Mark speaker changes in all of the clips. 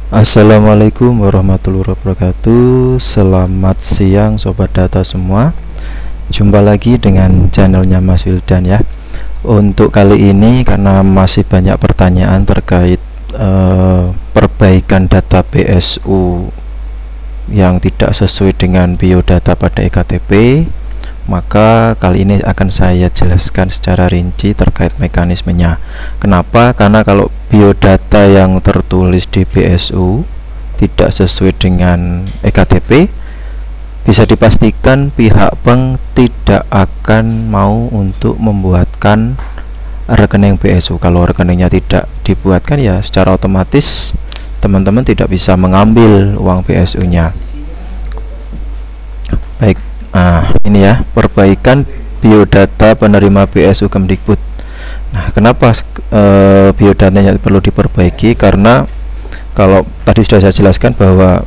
Speaker 1: Assalamualaikum warahmatullahi wabarakatuh. Selamat siang sobat data semua. Jumpa lagi dengan channelnya Mas Wildan ya. Untuk kali ini karena masih banyak pertanyaan terkait perbaikan data PSU yang tidak sesuai dengan biodata pada EKTP, maka kali ini akan saya jelaskan secara rinci terkait mekanismenya. Kenapa? Karena kalau biodata yang tertulis di PSU tidak sesuai dengan EKTP, bisa dipastikan pihak bank tidak akan mau untuk membuatkan rekening PSU. Kalau rekeningnya tidak dibuatkan, ya secara otomatis teman-teman tidak bisa mengambil uang PSU-nya. Baik. Nah, ini ya perbaikan biodata penerima PSU Kemdikbud. Nah, kenapa biodatanya perlu diperbaiki? Karena kalau tadi sudah saya jelaskan bahwa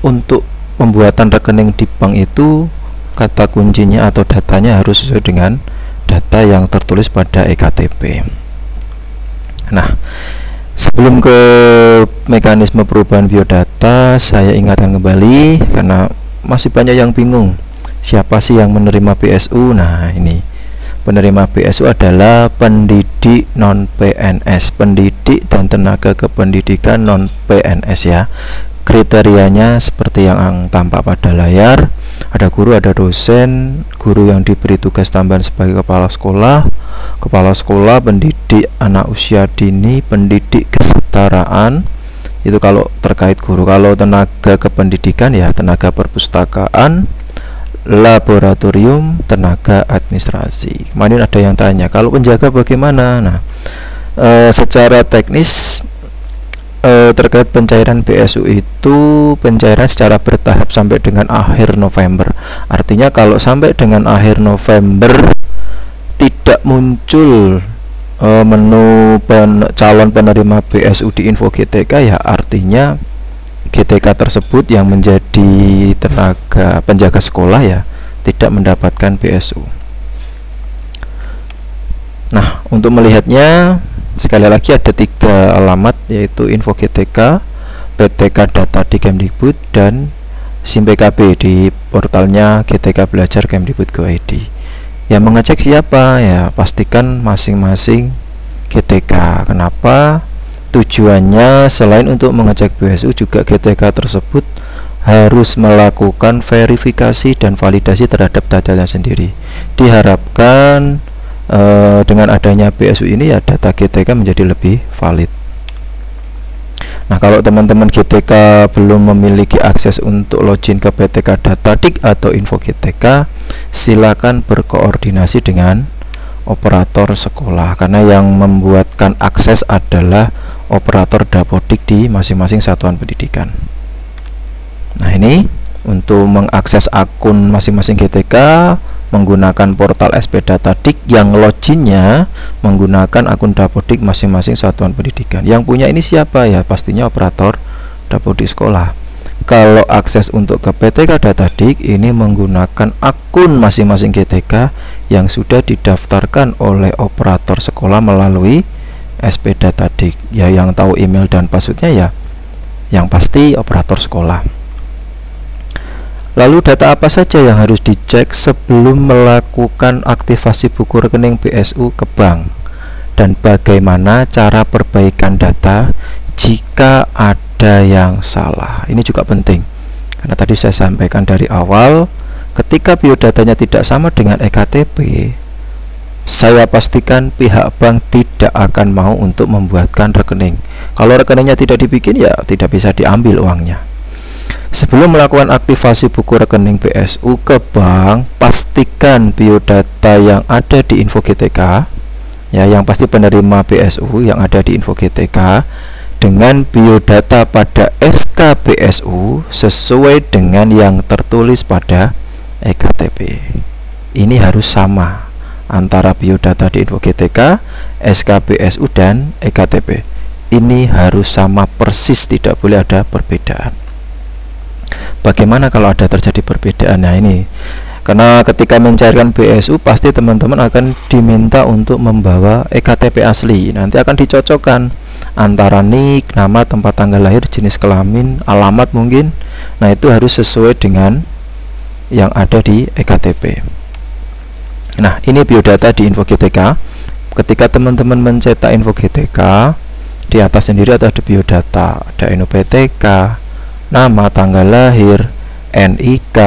Speaker 1: untuk pembuatan rekening di bank itu kata kuncinya atau datanya harus sesuai dengan data yang tertulis pada EKTP. Nah, sebelum ke mekanisme perubahan biodata, saya ingatkan kembali karena masih banyak yang bingung siapa sih yang menerima PSU. Nah, ini penerima PSU adalah pendidik non PNS, pendidik dan tenaga kependidikan non PNS ya. Kriterianya seperti yang tampak pada layar. Ada guru, ada dosen, guru yang diberi tugas tambahan sebagai kepala sekolah, pendidik anak usia dini, pendidik kesetaraan. Itu kalau terkait guru. Kalau tenaga kependidikan ya tenaga perpustakaan, laboratorium, tenaga administrasi. Kemarin ada yang tanya kalau penjaga bagaimana. Nah, secara teknis terkait pencairan PSU itu pencairan secara bertahap sampai dengan akhir November. Artinya kalau sampai dengan akhir November tidak muncul menu calon penerima PSU di info GTK, ya artinya GTK tersebut yang menjadi tenaga penjaga sekolah ya tidak mendapatkan PSU. Nah, untuk melihatnya sekali lagi ada 3 alamat, yaitu info GTK, PTK data di Kemdikbud, dan SIM PKB di portalnya GTK Belajar Kemdikbud.go.id. Yang mengecek siapa? Ya pastikan masing-masing GTK. Kenapa? Tujuannya selain untuk mengecek PSU, juga GTK tersebut harus melakukan verifikasi dan validasi terhadap datanya sendiri. Diharapkan dengan adanya PSU ini ya data GTK menjadi lebih valid. Nah, kalau teman-teman GTK belum memiliki akses untuk login ke PTK Datadik atau info GTK, silakan berkoordinasi dengan operator sekolah, karena yang membuatkan akses adalah operator Dapodik di masing-masing satuan pendidikan. Nah, ini untuk mengakses akun masing-masing GTK menggunakan portal SP Datadik yang loginnya menggunakan akun Dapodik masing-masing satuan pendidikan. Yang punya ini siapa? Ya pastinya operator Dapodik sekolah. Kalau akses untuk ke PTK Datadik ini menggunakan akun masing-masing GTK yang sudah didaftarkan oleh operator sekolah melalui SP Datadik. Ya, yang tahu email dan passwordnya ya yang pasti operator sekolah. Lalu data apa saja yang harus dicek sebelum melakukan aktivasi buku rekening PSU ke bank, dan bagaimana cara perbaikan data jika ada yang salah? Ini juga penting karena tadi saya sampaikan dari awal, ketika biodatanya tidak sama dengan EKTP, saya pastikan pihak bank tidak akan mau untuk membuatkan rekening. Kalau rekeningnya tidak dibikin, ya tidak bisa diambil uangnya. Sebelum melakukan aktivasi buku rekening PSU ke bank, pastikan biodata yang ada di info GTK, ya yang pasti penerima PSU yang ada di info GTK, dengan biodata pada SK PSU sesuai dengan yang tertulis pada EKTP. Ini harus sama antara biodata di info GTK, SK PSU, dan EKTP. Ini harus sama persis, tidak boleh ada perbedaan. Bagaimana kalau ada terjadi perbedaan? Nah, ini karena ketika mencairkan PSU pasti teman-teman akan diminta untuk membawa EKTP asli. Nanti akan dicocokkan antara nik, nama, tempat tanggal lahir, jenis kelamin, alamat mungkin. Nah, itu harus sesuai dengan yang ada di eKTP. Nah, ini biodata di InfoGTK. Ketika teman-teman mencetak InfoGTK, di atas sendiri ada biodata, ada NUPTK, nama, tanggal lahir, NIK,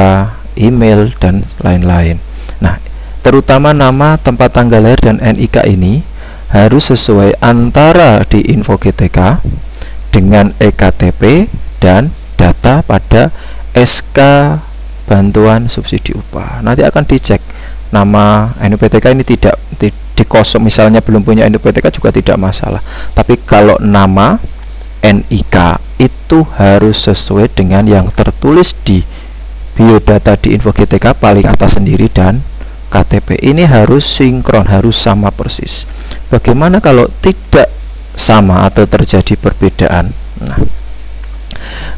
Speaker 1: email, dan lain-lain. Nah, terutama nama, tempat tanggal lahir, dan NIK ini harus sesuai antara di InfoGTK dengan eKTP dan data pada SK bantuan subsidi upah. Nanti akan dicek nama NUPTK ini tidak dikosong, misalnya belum punya NUPTK juga tidak masalah. Tapi kalau nama NIK itu harus sesuai dengan yang tertulis di biodata di InfoGTK paling atas sendiri dan KTP. Ini harus sinkron, harus sama persis. Bagaimana kalau tidak sama atau terjadi perbedaan? Nah,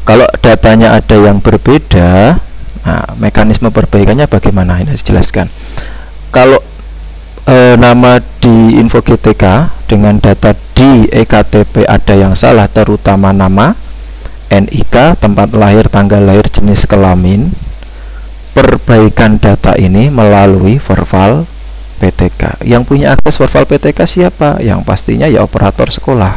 Speaker 1: kalau datanya ada yang berbeda, nah, mekanisme perbaikannya bagaimana? Ini dijelaskan. Kalau nama di InfoGTK dengan data di eKTP ada yang salah, terutama nama, NIK, tempat lahir, tanggal lahir, jenis kelamin, perbaikan data ini melalui Verval PTK. Yang punya akses Verval PTK siapa? Yang pastinya ya operator sekolah.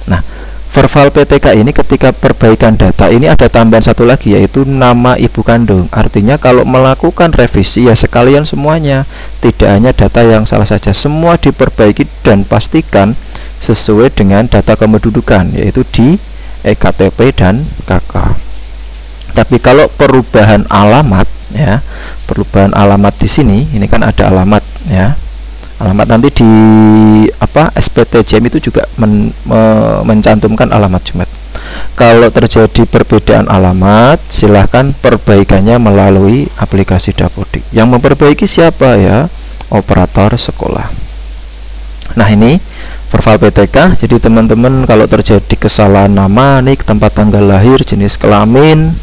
Speaker 1: Nah, Verval PTK ini ketika perbaikan data ini ada tambahan satu lagi, yaitu nama ibu kandung. Artinya kalau melakukan revisi ya sekalian semuanya, tidak hanya data yang salah saja, semua diperbaiki dan pastikan sesuai dengan data kependudukan, yaitu di eKTP dan KK. Tapi kalau perubahan alamat, ya, perubahan alamat di sini, ini kan ada alamat, ya, alamat nanti di SPTJM itu juga mencantumkan alamat Jumet. Kalau terjadi perbedaan alamat, silahkan perbaikannya melalui aplikasi Dapodik. Yang memperbaiki siapa, ya? Operator sekolah. Nah, ini Verval PTK. Jadi teman-teman kalau terjadi kesalahan nama, nik, tempat tanggal lahir, jenis kelamin,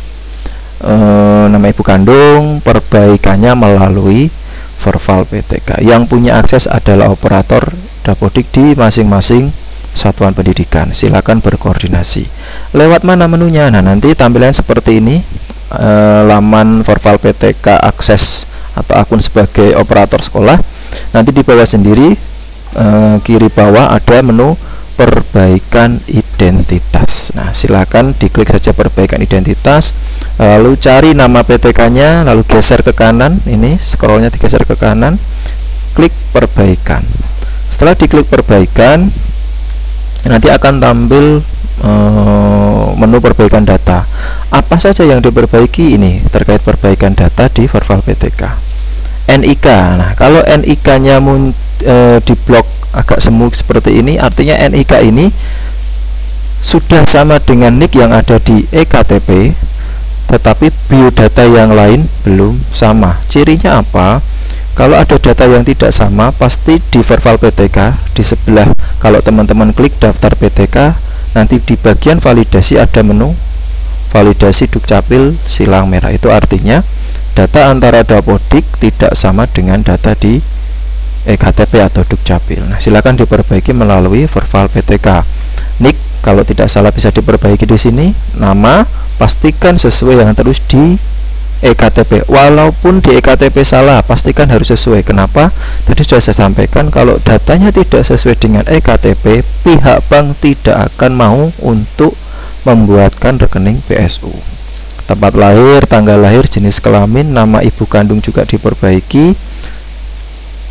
Speaker 1: nama ibu kandung, perbaikannya melalui Verval PTK. Yang punya akses adalah operator Dapodik di masing-masing satuan pendidikan. Silakan berkoordinasi. Lewat mana menunya? Nah, nanti tampilan seperti ini, laman Verval PTK akses atau akun sebagai operator sekolah. Nanti di bawah sendiri kiri bawah ada menu perbaikan identitas. Nah, silakan diklik saja perbaikan identitas, lalu cari nama PTK-nya, lalu geser ke kanan. Ini scrollnya digeser ke kanan, klik perbaikan. Setelah diklik perbaikan, nanti akan tampil menu perbaikan data. Apa saja yang diperbaiki ini terkait perbaikan data di Verval PTK. NIK. Nah, kalau NIK-nya di blok agak semu seperti ini, artinya NIK ini sudah sama dengan NIK yang ada di eKTP, tetapi biodata yang lain belum sama. Cirinya apa? Kalau ada data yang tidak sama, pasti di Verval PTK di sebelah, kalau teman-teman klik daftar PTK, nanti di bagian validasi ada menu validasi Dukcapil silang merah. Itu artinya data antara Dapodik tidak sama dengan data di eKTP atau Dukcapil. Nah, silakan diperbaiki melalui Verval PTK. Nik kalau tidak salah bisa diperbaiki di sini. Nama pastikan sesuai yang terus di eKTP. Walaupun di eKTP salah, pastikan harus sesuai. Kenapa? Tadi sudah saya sampaikan, kalau datanya tidak sesuai dengan eKTP, pihak bank tidak akan mau untuk membuatkan rekening PSU. Tempat lahir, tanggal lahir, jenis kelamin, nama ibu kandung juga diperbaiki.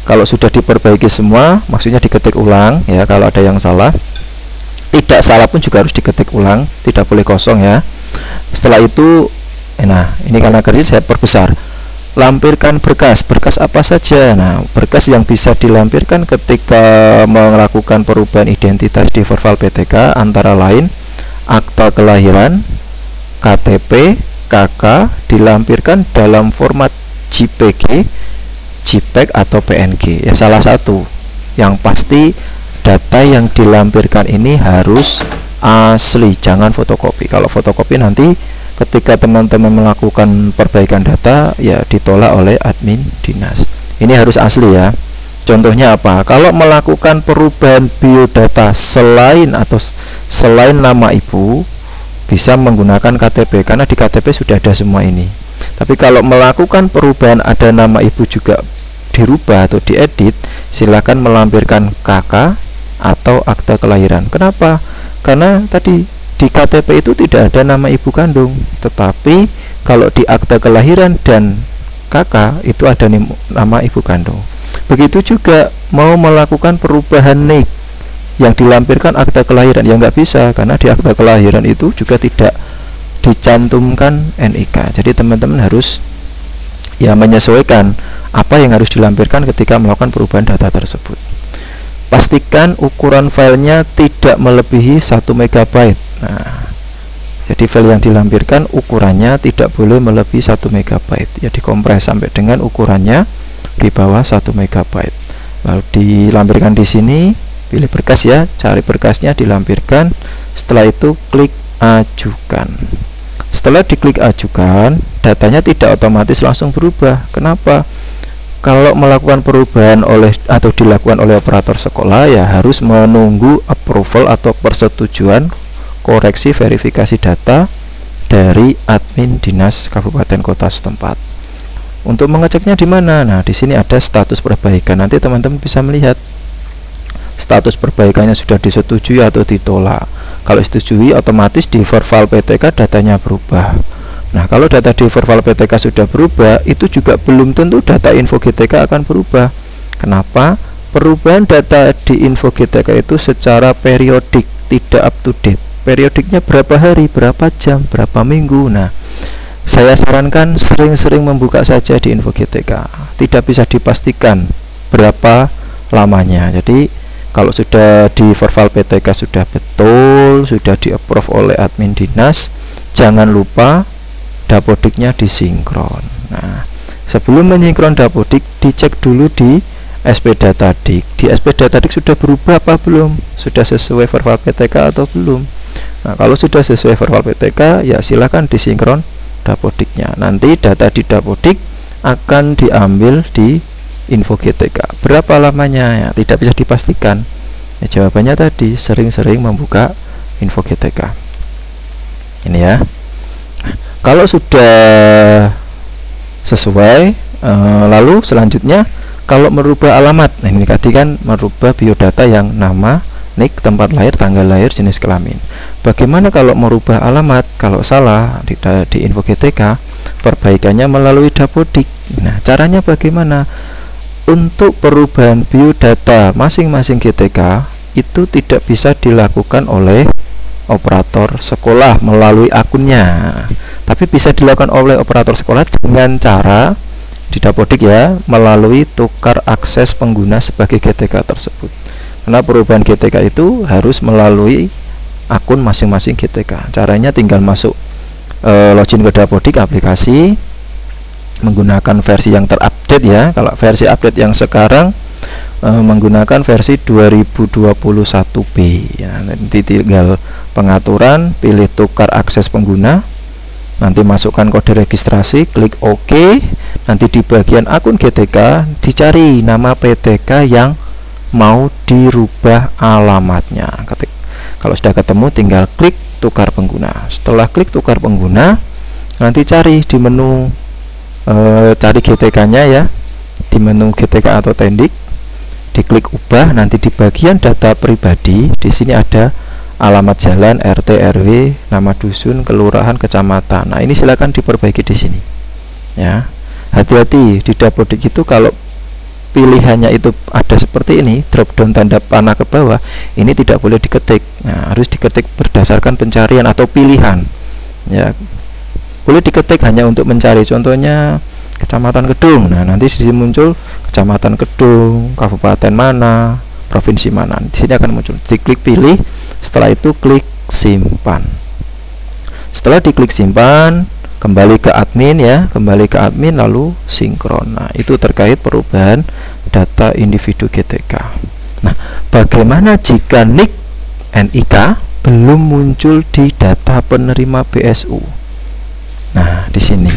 Speaker 1: Kalau sudah diperbaiki semua, maksudnya diketik ulang, ya. Kalau ada yang salah, tidak salah pun juga harus diketik ulang, tidak boleh kosong, ya. Setelah itu, nah, ini karena kecil saya perbesar. Lampirkan berkas apa saja. Nah, berkas yang bisa dilampirkan ketika melakukan perubahan identitas di Verval PTK antara lain akta kelahiran, KTP, KK dilampirkan dalam format JPG, JPEG atau PNG. Ya, salah satu. Yang pasti data yang dilampirkan ini harus asli, jangan fotokopi. Kalau fotokopi nanti ketika teman-teman melakukan perbaikan data ya ditolak oleh admin dinas. Ini harus asli, ya. Contohnya apa? Kalau melakukan perubahan biodata selain nama ibu, bisa menggunakan KTP karena di KTP sudah ada semua ini. Tapi kalau melakukan perubahan ada nama ibu juga dirubah atau diedit, silakan melampirkan KK atau akta kelahiran. Kenapa? Karena tadi di KTP itu tidak ada nama ibu kandung, tetapi kalau di akta kelahiran dan KK itu ada nama ibu kandung. Begitu juga mau melakukan perubahan NIK yang dilampirkan akta kelahiran, ya nggak bisa karena di akta kelahiran itu juga tidak dicantumkan NIK. Jadi teman-teman harus ya menyesuaikan apa yang harus dilampirkan ketika melakukan perubahan data tersebut. Pastikan ukuran filenya tidak melebihi 1 MB. Nah, jadi file yang dilampirkan ukurannya tidak boleh melebihi 1 MB. Ya dikompres sampai dengan ukurannya di bawah 1 MB. Lalu dilampirkan di sini, pilih berkas ya, cari berkasnya, dilampirkan. Setelah itu klik ajukan. Setelah diklik ajukan, datanya tidak otomatis langsung berubah. Kenapa? Kalau melakukan perubahan atau dilakukan oleh operator sekolah, ya harus menunggu approval atau persetujuan koreksi verifikasi data dari admin dinas kabupaten kota setempat. Untuk mengeceknya di mana? Nah, di sini ada status perbaikan. Nanti teman-teman bisa melihat status perbaikannya sudah disetujui atau ditolak. Kalau disetujui, otomatis di Verval PTK datanya berubah. Nah, kalau data di Verval PTK sudah berubah, itu juga belum tentu data info GTK akan berubah. Kenapa? Perubahan data di info GTK itu secara periodik, tidak up to date. Periodiknya berapa hari, berapa jam, berapa minggu. Nah, saya sarankan sering-sering membuka saja di info GTK. Tidak bisa dipastikan berapa lamanya. Jadi kalau sudah di Verval PTK sudah betul, sudah di-approve oleh admin dinas, jangan lupa dapodiknya disinkron. Nah, sebelum menyinkron dapodik, dicek dulu di SP Datadik. Di SP Datadik sudah berubah apa belum? Sudah sesuai Verval PTK atau belum? Nah, kalau sudah sesuai Verval PTK, ya silakan disinkron dapodiknya. Nanti data di dapodik akan diambil di info GTK. Berapa lamanya? Ya, tidak bisa dipastikan. Ya, jawabannya tadi sering-sering membuka info GTK. Ini ya. Kalau sudah sesuai, lalu selanjutnya kalau merubah alamat. Nah, ini tadi kan merubah biodata yang nama, NIK, tempat lahir, tanggal lahir, jenis kelamin. Bagaimana kalau merubah alamat? Kalau salah di info GTK, perbaikannya melalui dapodik. Nah, caranya bagaimana? Untuk perubahan biodata masing-masing GTK itu tidak bisa dilakukan oleh operator sekolah melalui akunnya, tapi bisa dilakukan oleh operator sekolah dengan cara di dapodik ya, melalui tukar akses pengguna sebagai GTK tersebut. Karena perubahan GTK itu harus melalui akun masing-masing GTK. Caranya tinggal masuk login ke dapodik aplikasi, menggunakan versi yang terupdate ya. Kalau versi update yang sekarang menggunakan versi 2021B ya. Nanti tinggal pengaturan, pilih tukar akses pengguna, nanti masukkan kode registrasi, klik OK. Nanti di bagian akun GTK dicari nama PTK yang mau dirubah alamatnya. Kalau sudah ketemu, tinggal klik tukar pengguna. Setelah klik tukar pengguna, nanti cari di menu cari GTK-nya ya, di menu GTK atau Tendik, diklik ubah. Nanti di bagian data pribadi, di sini ada alamat jalan, RT, RW, nama dusun, kelurahan, kecamatan. Nah, ini silakan diperbaiki di sini ya. Hati-hati di dapodik itu, kalau pilihannya itu ada seperti ini, drop down tanda panah ke bawah, ini tidak boleh diketik. Nah, harus diketik berdasarkan pencarian atau pilihan ya. Boleh diketik hanya untuk mencari, contohnya Kecamatan Kedung. Nah, nanti di sini muncul Kecamatan Kedung, kabupaten mana, provinsi mana. Di sini akan muncul. Diklik pilih, setelah itu klik simpan. Setelah diklik simpan, kembali ke admin ya, kembali ke admin lalu sinkron. Nah, itu terkait perubahan data individu GTK. Nah, bagaimana jika NIK belum muncul di data penerima BSU? Nah, di sini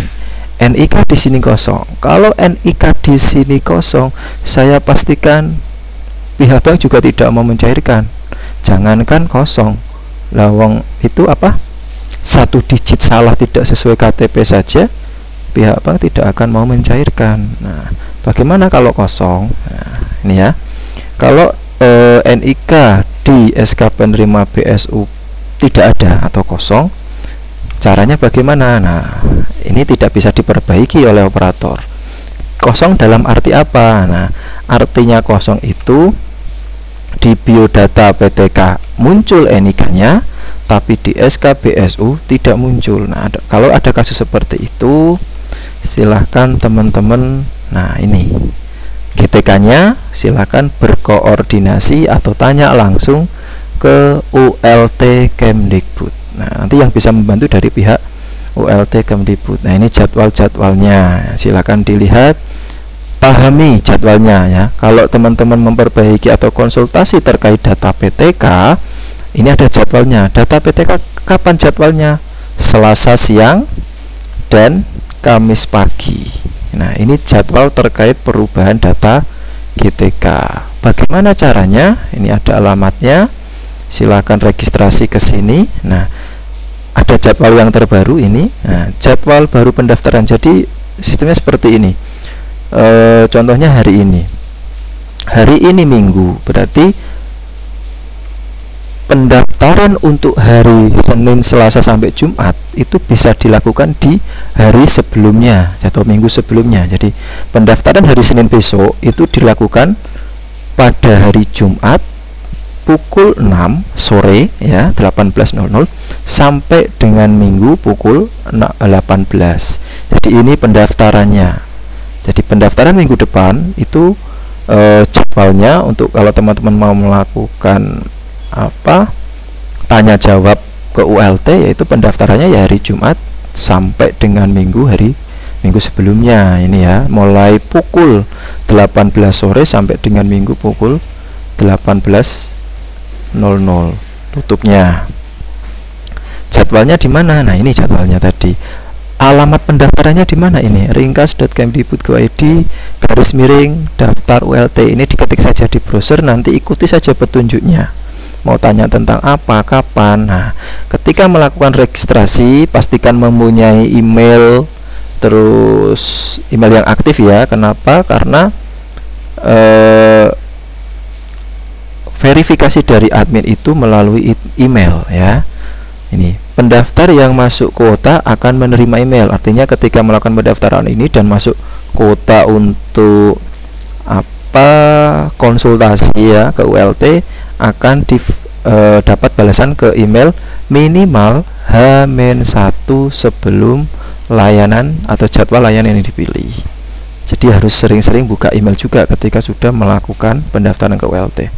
Speaker 1: NIK di sini kosong. Kalau NIK di sini kosong, saya pastikan pihak bank juga tidak mau mencairkan. Jangankan kosong, lawang itu apa? Satu digit salah tidak sesuai KTP saja, pihak bank tidak akan mau mencairkan. Nah, bagaimana kalau kosong? Nah, ini ya. Kalau NIK di SK penerima BSU tidak ada atau kosong, caranya bagaimana? Nah, ini tidak bisa diperbaiki oleh operator. Kosong dalam arti apa? Nah, artinya kosong itu di biodata PTK muncul NIK-nya, tapi di SK BSU tidak muncul. Nah, kalau ada kasus seperti itu, silahkan teman-teman, nah ini GTK-nya silahkan berkoordinasi atau tanya langsung ke ULT Kemdikbud. Nah, nanti yang bisa membantu dari pihak ULT Kemdikbud. Nah, ini jadwal-jadwalnya, silakan dilihat, pahami jadwalnya ya. Kalau teman-teman memperbaiki atau konsultasi terkait data PTK, ini ada jadwalnya. Data PTK kapan jadwalnya? Selasa siang dan Kamis pagi. Nah, ini jadwal terkait perubahan data GTK. Bagaimana caranya? Ini ada alamatnya. Silakan registrasi ke sini. Nah, ada jadwal yang terbaru ini. Nah, jadwal baru pendaftaran. Jadi sistemnya seperti ini. Contohnya hari ini. Hari ini Minggu, berarti pendaftaran untuk hari Senin, Selasa sampai Jumat itu bisa dilakukan di hari sebelumnya atau minggu sebelumnya. Jadi pendaftaran hari Senin besok itu dilakukan pada hari Jumat pukul 6 sore ya, 18.00 sampai dengan Minggu pukul 18. Jadi ini pendaftarannya. Jadi pendaftaran minggu depan itu jadwalnya untuk kalau teman-teman mau melakukan apa tanya jawab ke ULT, yaitu pendaftarannya ya hari Jumat sampai dengan Minggu sebelumnya ini ya, mulai pukul 18 sore sampai dengan Minggu pukul 18.00 tutupnya. Jadwalnya di mana? Nah, ini jadwalnya tadi. Alamat pendaftarannya di mana ini? ringkas.kemdikbud.go.id /daftar ULT. Ini diketik saja di browser, nanti ikuti saja petunjuknya. Mau tanya tentang apa, kapan. Nah, ketika melakukan registrasi pastikan mempunyai email, terus email yang aktif ya. Kenapa? Karena verifikasi dari admin itu melalui email ya. Ini pendaftar yang masuk kuota akan menerima email. Artinya ketika melakukan pendaftaran ini dan masuk kuota untuk konsultasi ya ke ULT, akan dapat balasan ke email minimal H-1 sebelum layanan atau jadwal layanan yang dipilih. Jadi harus sering-sering buka email juga ketika sudah melakukan pendaftaran ke ULT.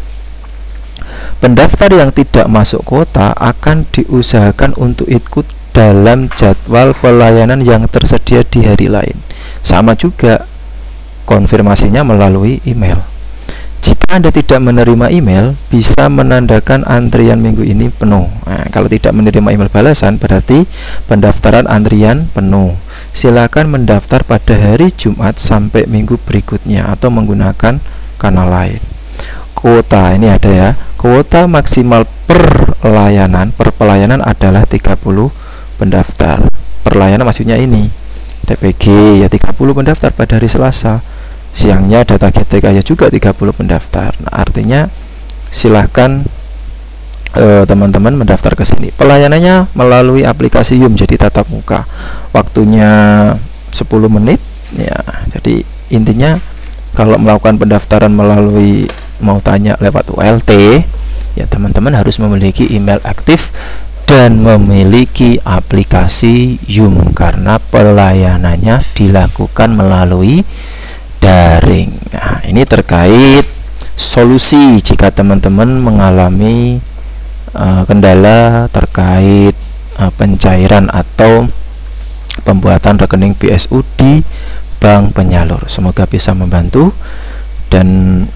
Speaker 1: Pendaftar yang tidak masuk kuota akan diusahakan untuk ikut dalam jadwal pelayanan yang tersedia di hari lain. Sama juga konfirmasinya melalui email. Jika Anda tidak menerima email, bisa menandakan antrian minggu ini penuh. Nah, kalau tidak menerima email balasan, berarti pendaftaran antrian penuh. Silakan mendaftar pada hari Jumat sampai minggu berikutnya atau menggunakan kanal lain. Kuota ini ada ya. Kuota maksimal per pelayanan adalah 30 pendaftar. Perlayanan maksudnya ini TPG ya 30 pendaftar pada hari Selasa. Siangnya data GTK ya juga 30 pendaftar. Nah, artinya silahkan teman-teman mendaftar ke sini. Pelayanannya melalui aplikasi Yum, jadi tatap muka. Waktunya 10 menit ya. Jadi intinya kalau melakukan pendaftaran melalui mau tanya lewat ULT ya, teman-teman harus memiliki email aktif dan memiliki aplikasi Yum karena pelayanannya dilakukan melalui daring. Nah, ini terkait solusi jika teman-teman mengalami kendala terkait pencairan atau pembuatan rekening BSU di bank penyalur. Semoga bisa membantu, dan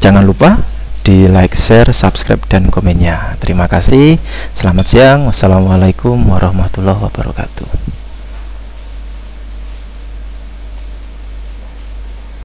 Speaker 1: jangan lupa di like, share, subscribe, dan komennya. Terima kasih. Selamat siang. Wassalamualaikum warahmatullahi wabarakatuh.